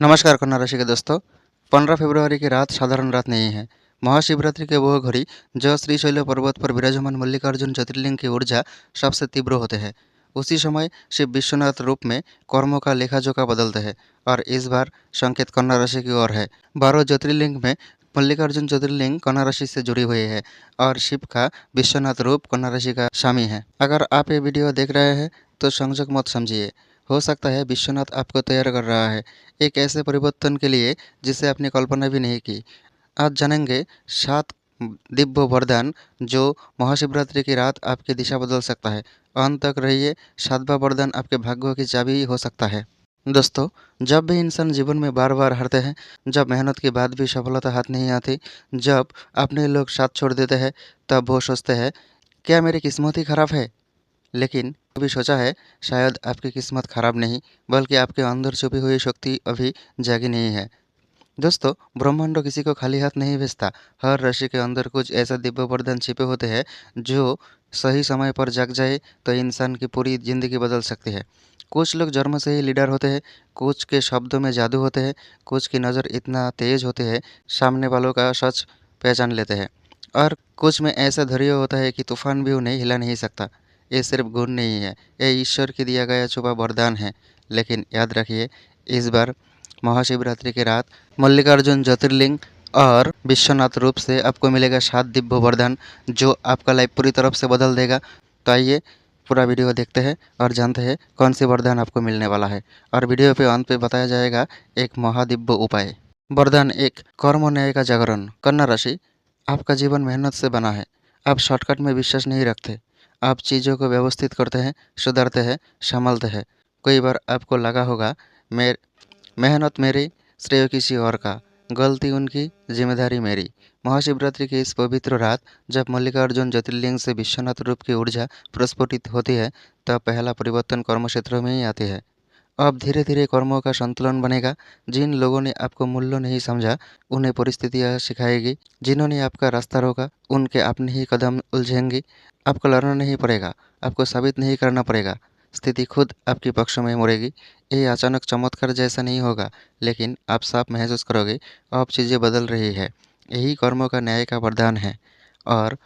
नमस्कार कन्या राशि के दोस्तों। 15 फरवरी की रात साधारण रात नहीं है। महाशिवरात्रि के वह घड़ी जो श्रीशैल पर्वत पर विराजमान मल्लिकार्जुन ज्योतिर्लिंग की ऊर्जा सबसे तीव्र होते हैं। उसी समय शिव विश्वनाथ रूप में कर्मों का लेखाजोखा बदलते हैं और इस बार संकेत कन्या राशि की ओर है। 12 ज्योतिर्लिंग में मल्लिकार्जुन ज्योतिर्लिंग कन्या राशि से जुड़ी हुई है और शिव का विश्वनाथ रूप कन्या राशि का शामी है। अगर आप ये वीडियो देख रहे हैं तो संजोग मत समझिए। हो सकता है विश्वनाथ आपको तैयार कर रहा है एक ऐसे परिवर्तन के लिए जिसे आपने कल्पना भी नहीं की। आज जानेंगे 7 दिव्य वरदान जो महाशिवरात्रि की रात आपकी दिशा बदल सकता है। अंत तक रहिए, 7वां वरदान आपके भाग्यों की चाबी हो सकता है। दोस्तों, जब भी इंसान जीवन में बार-बार हारते हैं, जब मेहनत के बाद भी सफलता हाथ नहीं आती, जब अपने लोग साथ छोड़ देते हैं, तब वो सोचते हैं, क्या मेरी किस्मत ही खराब है? लेकिन कभी सोचा है शायद आपकी किस्मत खराब नहीं बल्कि आपके अंदर छुपी हुई शक्ति अभी जागी नहीं है। दोस्तों, ब्रह्मांड किसी को खाली हाथ नहीं भेजता। हर राशि के अंदर कुछ ऐसा दिव्य वरदान छिपे होते हैं जो सही समय पर जग जाए तो इंसान की पूरी जिंदगी बदल सकती है। कुछ लोग जन्म से ही लीडर होते हैं, कुछ के शब्दों में जादू होते हैं, कुछ की नज़र इतना तेज होते हैं सामने वालों का सच पहचान लेते हैं, और कुछ में ऐसा धैर्य होता है कि तूफान भी उन्हें हिला नहीं सकता। ये सिर्फ गुण नहीं है, ये ईश्वर की दिया गया छुपा वरदान है। लेकिन याद रखिए, इस बार महाशिवरात्रि की रात मल्लिकार्जुन ज्योतिर्लिंग और विश्वनाथ रूप से आपको मिलेगा 7 दिव्य वरदान जो आपका लाइफ पूरी तरफ से बदल देगा। तो आइए पूरा वीडियो देखते हैं और जानते हैं कौन सी वरदान आपको मिलने वाला है, और वीडियो पे अंत पे बताया जाएगा एक महादिव्य उपाय। वरदान 1, कर्म न्याय का जागरण। कन्या राशि, आपका जीवन मेहनत से बना है। आप शॉर्टकट में विश्वास नहीं रखते। आप चीज़ों को व्यवस्थित करते हैं, सुधारते हैं, संभालते हैं। कई बार आपको लगा होगा मैं मेहनत मेरी, श्रेय किसी और का, गलती उनकी, जिम्मेदारी मेरी। महाशिवरात्रि की इस पवित्र रात जब मल्लिकार्जुन ज्योतिर्लिंग से विश्वनाथ रूप की ऊर्जा प्रस्फुटित होती है, तब पहला परिवर्तन कर्म क्षेत्र में ही आती है। अब धीरे धीरे कर्मों का संतुलन बनेगा। जिन लोगों ने आपको मूल्य नहीं समझा, उन्हें परिस्थितियाँ सिखाएगी। जिन्होंने आपका रास्ता रोका, उनके अपने ही कदम उलझेंगी। आपको लड़ना नहीं पड़ेगा, आपको साबित नहीं करना पड़ेगा। स्थिति खुद आपके पक्ष में मुड़ेगी। ये अचानक चमत्कार जैसा नहीं होगा, लेकिन आप साफ महसूस करोगे अब चीज़ें बदल रही है। यही कर्मों का न्याय का वरदान है। और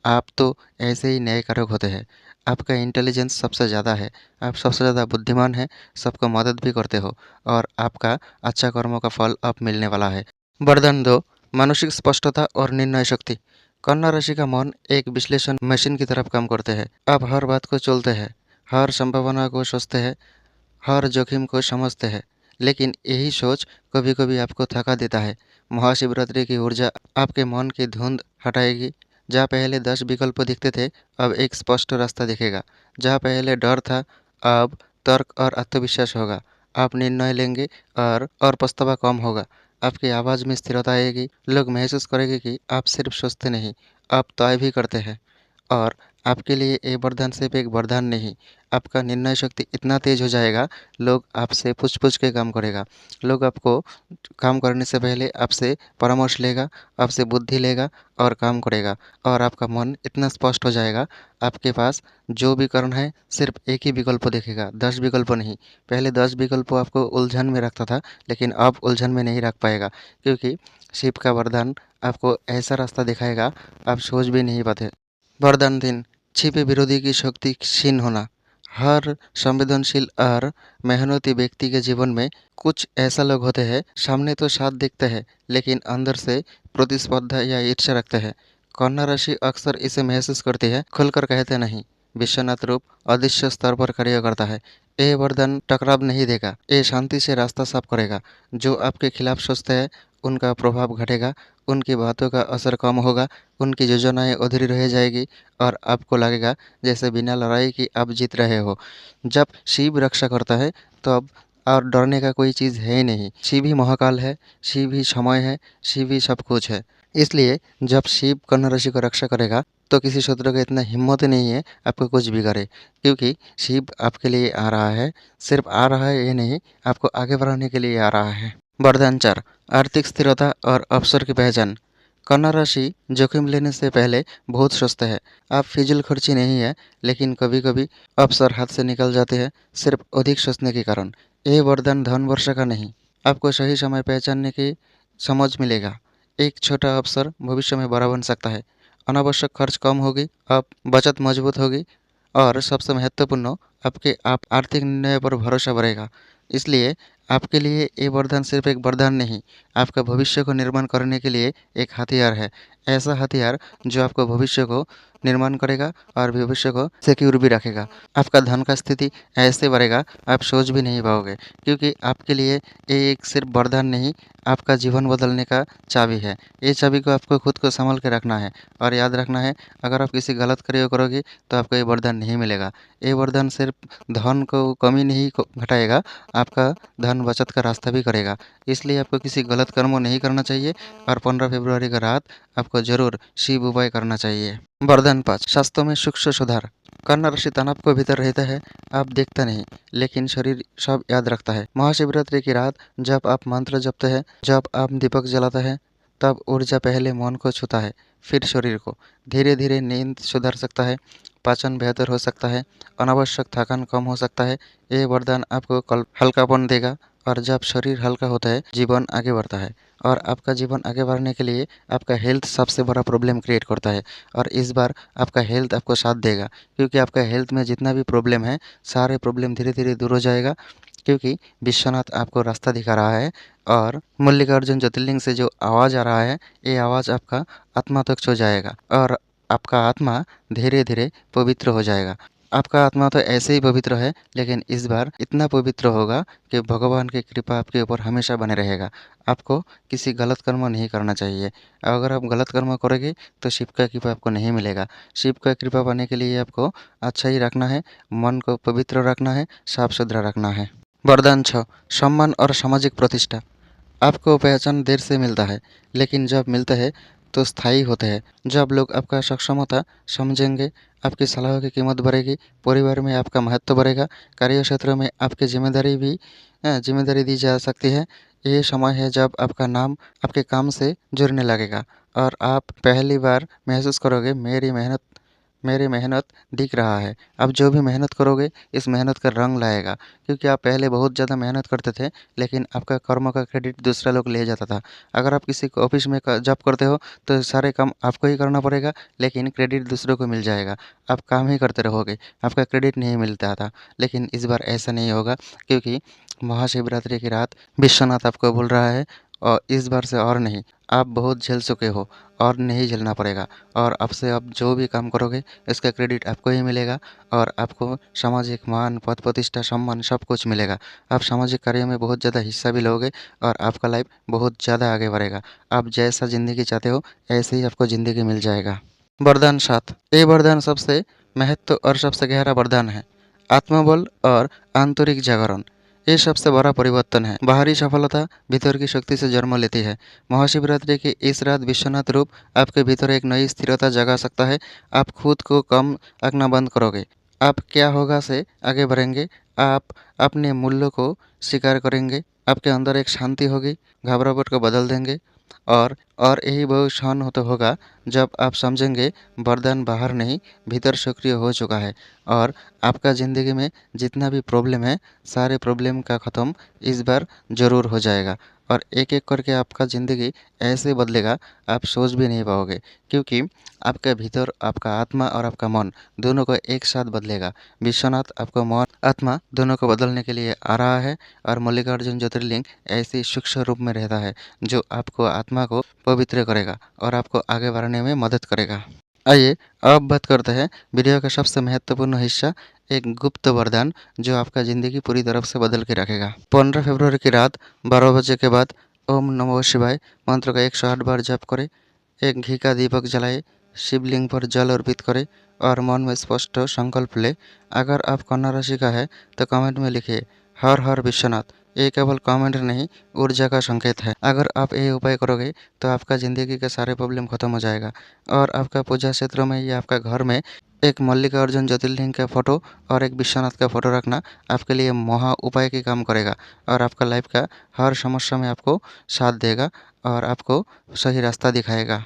आप तो ऐसे ही न्यायकारक होते हैं। आपका इंटेलिजेंस सबसे ज़्यादा है, आप सबसे ज़्यादा बुद्धिमान हैं, सबको मदद भी करते हो, और आपका अच्छा कर्मों का फल अब मिलने वाला है। वरदान 2, मानसिक स्पष्टता और निर्णय शक्ति। कन्या राशि का मन एक विश्लेषण मशीन की तरफ काम करते हैं। आप हर बात को चलते हैं, हर संभावना को सोचते हैं, हर जोखिम को समझते हैं। लेकिन यही सोच कभी-कभी आपको थका देता है। महाशिवरात्रि की ऊर्जा आपके मन की धुंध हटाएगी। जहाँ पहले 10 विकल्प दिखते थे, अब एक स्पष्ट रास्ता दिखेगा। जहाँ पहले डर था, अब तर्क और आत्मविश्वास होगा। आप निर्णय लेंगे और पछतावा कम होगा। आपकी आवाज़ में स्थिरता आएगी। लोग महसूस करेंगे कि आप सिर्फ सोचते नहीं, आप तय भी करते हैं। और आपके लिए ये वरदान सिर्फ एक वरदान नहीं, आपका निर्णय शक्ति इतना तेज हो जाएगा, लोग आपसे पूछ-पूछ के काम करेगा। लोग आपको काम करने से पहले आपसे परामर्श लेगा, आपसे बुद्धि लेगा और काम करेगा। और आपका मन इतना स्पष्ट हो जाएगा, आपके पास जो भी करना है सिर्फ एक ही विकल्प दिखेगा, 10 विकल्प नहीं। पहले 10 विकल्प आपको उलझन में रखता था, लेकिन अब उलझन में नहीं रख पाएगा, क्योंकि शिव का वरदान आपको ऐसा रास्ता दिखाएगा, आप सोच भी नहीं पाते। वरदान 3, छिपे विरोधी की शक्ति क्षीण होना। हर संवेदनशील और मेहनती व्यक्ति के जीवन में कुछ ऐसा लोग होते हैं, सामने तो साथ दिखते हैं लेकिन अंदर से प्रतिस्पर्धा या ईर्ष्या रखते हैं। कन्या राशि अक्सर इसे महसूस करती है, खुलकर कहते नहीं। विश्वनाथ रूप अदृश्य स्तर पर कार्य करता है। ये वरदान टकराव नहीं देगा, ये शांति से रास्ता साफ करेगा। जो आपके खिलाफ सोचते हैं उनका प्रभाव घटेगा, उनकी बातों का असर कम होगा, उनकी योजनाएँ अधूरी रह जाएगी और आपको लगेगा जैसे बिना लड़ाई के आप जीत रहे हो। जब शिव रक्षा करता है तब और डरने का कोई चीज़ है ही नहीं। शिव ही महाकाल है, शिव ही समय है, शिव ही सब कुछ है। इसलिए जब शिव कन्या राशि को रक्षा करेगा तो किसी शत्रु का इतना हिम्मत नहीं है आपको कुछ भी करे, क्योंकि शिव आपके लिए आ रहा है। सिर्फ आ रहा है ये नहीं, आपको आगे बढ़ाने के लिए आ रहा है। वरदान 4, आर्थिक स्थिरता और अवसर की पहचान। कन्या राशि जोखिम लेने से पहले बहुत सोचते हैं। आप फिजूल खर्ची नहीं है, लेकिन कभी-कभी अवसर हाथ से निकल जाते हैं सिर्फ अधिक सोचने के कारण। ये वरदान धन वर्षा का नहीं, आपको सही समय पहचानने की समझ मिलेगा। एक छोटा अवसर भविष्य में बड़ा बन सकता है। अनावश्यक खर्च कम होगी, आप बचत मजबूत होगी और सबसे महत्वपूर्ण आपके आप आर्थिक निर्णय पर भरोसा बढ़ेगा। इसलिए आपके लिए ये वरदान सिर्फ एक वरदान नहीं, आपका भविष्य को निर्माण करने के लिए एक हथियार है। ऐसा हथियार जो आपको भविष्य को निर्माण करेगा और भविष्य को सिक्योर भी रखेगा। आपका धन का स्थिति ऐसे बढ़ेगा, आप सोच भी नहीं पाओगे, क्योंकि आपके लिए ये एक सिर्फ वरदान नहीं, आपका जीवन बदलने का चाबी है। ये चाबी को आपको खुद को संभाल के रखना है और याद रखना है, अगर आप किसी गलत कार्य करोगे तो आपको ये वरदान नहीं मिलेगा। ये वरदान सिर्फ धन को कमी नहीं घटाएगा, आपका धन बचत का रास्ता भी करेगा। इसलिए आपको किसी गलत कर्म को नहीं करना चाहिए और 15 फरवरी की रात आपको ज़रूर शिव उपाय करना चाहिए। वरदान 5, स्वास्थ्य में सूक्ष्म सुधार। कर्ण राशि तनाव को भीतर रहता है, आप देखता नहीं, लेकिन शरीर सब याद रखता है। महाशिवरात्रि की रात जब आप मंत्र जपते हैं, जब आप दीपक जलाते हैं, तब ऊर्जा पहले मन को छूता है, फिर शरीर को। धीरे धीरे नींद सुधर सकता है, पाचन बेहतर हो सकता है, अनावश्यक थकान कम हो सकता है। ये वरदान आपको कल हल्कापन देगा और जब शरीर हल्का होता है, जीवन आगे बढ़ता है। और आपका जीवन आगे बढ़ने के लिए आपका हेल्थ सबसे बड़ा प्रॉब्लम क्रिएट करता है और इस बार आपका हेल्थ आपको साथ देगा, क्योंकि आपका हेल्थ में जितना भी प्रॉब्लम है, सारे प्रॉब्लम धीरे धीरे दूर हो जाएगा, क्योंकि विश्वनाथ आपको रास्ता दिखा रहा है। और मल्लिकार्जुन ज्योतिर्लिंग से जो आवाज़ आ रहा है, ये आवाज़ आपका आत्मा तक छू जाएगा और आपका आत्मा धीरे धीरे पवित्र हो जाएगा। आपका आत्मा तो ऐसे ही पवित्र है, लेकिन इस बार इतना पवित्र होगा कि भगवान की कृपा आपके ऊपर हमेशा बने रहेगा। आपको किसी गलत कर्म नहीं करना चाहिए। अगर आप गलत कर्म करोगे तो शिव का कृपा आपको नहीं मिलेगा। शिव का कृपा पाने के लिए आपको अच्छा ही रखना है, मन को पवित्र रखना है, साफ सुथरा रखना है। वरदान 6, सम्मान और सामाजिक प्रतिष्ठा। आपको पहचान देर से मिलता है, लेकिन जब मिलता है तो स्थायी होते हैं। जब लोग आपका सक्षमता समझेंगे, आपकी सलाह की कीमत बढ़ेगी, परिवार में आपका महत्व बढ़ेगा, कार्य क्षेत्र में आपकी जिम्मेदारी दी जा सकती है। ये समय है जब आपका नाम आपके काम से जुड़ने लगेगा और आप पहली बार महसूस करोगे, मेरी मेहनत दिख रहा है। अब जो भी मेहनत करोगे, इस मेहनत का रंग लाएगा, क्योंकि आप पहले बहुत ज़्यादा मेहनत करते थे, लेकिन आपका कर्म का क्रेडिट दूसरा लोग ले जाता था। अगर आप किसी को ऑफिस में जॉब करते हो तो सारे काम आपको ही करना पड़ेगा, लेकिन क्रेडिट दूसरों को मिल जाएगा। आप काम ही करते रहोगे, आपका क्रेडिट नहीं मिलता था। लेकिन इस बार ऐसा नहीं होगा, क्योंकि महाशिवरात्रि की रात विश्वनाथ आपको बोल रहा है और इस बार से और नहीं, आप बहुत झेल चुके हो और नहीं झेलना पड़ेगा। और अब से आप जो भी काम करोगे, इसका क्रेडिट आपको ही मिलेगा और आपको सामाजिक मान, पद प्रतिष्ठा, सम्मान सब कुछ मिलेगा। आप सामाजिक कार्यों में बहुत ज़्यादा हिस्सा भी लोगे और आपका लाइफ बहुत ज़्यादा आगे बढ़ेगा। आप जैसा ज़िंदगी चाहते हो, ऐसे ही आपको ज़िंदगी मिल जाएगा। वरदान 7, ये वरदान सबसे महत्व और सबसे गहरा वरदान है। आत्मबल और आंतरिक जागरण, ये सबसे बड़ा परिवर्तन है। बाहरी सफलता भीतर की शक्ति से जन्म लेती है। महाशिवरात्रि की इस रात विश्वनाथ रूप आपके भीतर एक नई स्थिरता जगा सकता है। आप खुद को कम आंकना बंद करोगे, आप क्या होगा से आगे बढ़ेंगे, आप अपने मूल्यों को स्वीकार करेंगे, आपके अंदर एक शांति होगी, घबराहट को बदल देंगे। और यही वो क्षण होता होगा जब आप समझेंगे वरदान बाहर नहीं, भीतर सक्रिय हो चुका है और आपका ज़िंदगी में जितना भी प्रॉब्लम है, सारे प्रॉब्लम का ख़त्म इस बार ज़रूर हो जाएगा और एक-एक करके आपका ज़िंदगी ऐसे बदलेगा, आप सोच भी नहीं पाओगे, क्योंकि आपके भीतर आपका आत्मा और आपका मन दोनों को एक साथ बदलेगा। विश्वनाथ आपको मन, आत्मा दोनों को बदलने के लिए आ रहा है और मल्लिकार्जुन ज्योतिर्लिंग ऐसे सूक्ष्म रूप में रहता है, जो आपको आत्मा को पवित्र करेगा और आपको आगे बढ़ने में मदद करेगा। आइए अब बात करते हैं वीडियो का सबसे महत्वपूर्ण हिस्सा, एक गुप्त वरदान जो आपका ज़िंदगी पूरी तरफ से बदल के रखेगा। 15 फरवरी की रात 12 बजे के बाद ओम नमः शिवाय मंत्र का 108 बार जप करें, एक घी का दीपक जलाए, शिवलिंग पर जल अर्पित करें और मन में स्पष्ट संकल्प ले। अगर आप कन्या राशि का है तो कमेंट में लिखिए हर हर विश्वनाथ। ये केवल कमेंट नहीं, ऊर्जा का संकेत है। अगर आप ये उपाय करोगे तो आपका ज़िंदगी के सारे प्रॉब्लम खत्म हो जाएगा और आपका पूजा क्षेत्र में या आपका घर में एक मल्लिकार्जुन ज्योतिर्लिंग का फोटो और एक विश्वनाथ का फोटो रखना आपके लिए महा उपाय की काम करेगा और आपका लाइफ का हर समस्या में आपको साथ देगा और आपको सही रास्ता दिखाएगा।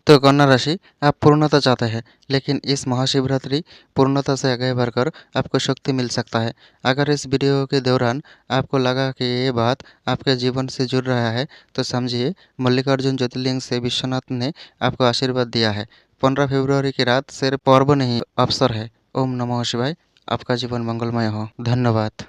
तो कन्या राशि, आप पूर्णता चाहते हैं, लेकिन इस महाशिवरात्रि पूर्णता से आगे बढ़कर आपको शक्ति मिल सकता है। अगर इस वीडियो के दौरान आपको लगा कि ये बात आपके जीवन से जुड़ रहा है, तो समझिए मल्लिकार्जुन ज्योतिर्लिंग से विश्वनाथ ने आपको आशीर्वाद दिया है। 15 फरवरी की रात सिर्फ पर्व नहीं, अवसर है। ओम नमः शिवाय। आपका जीवन मंगलमय हो। धन्यवाद।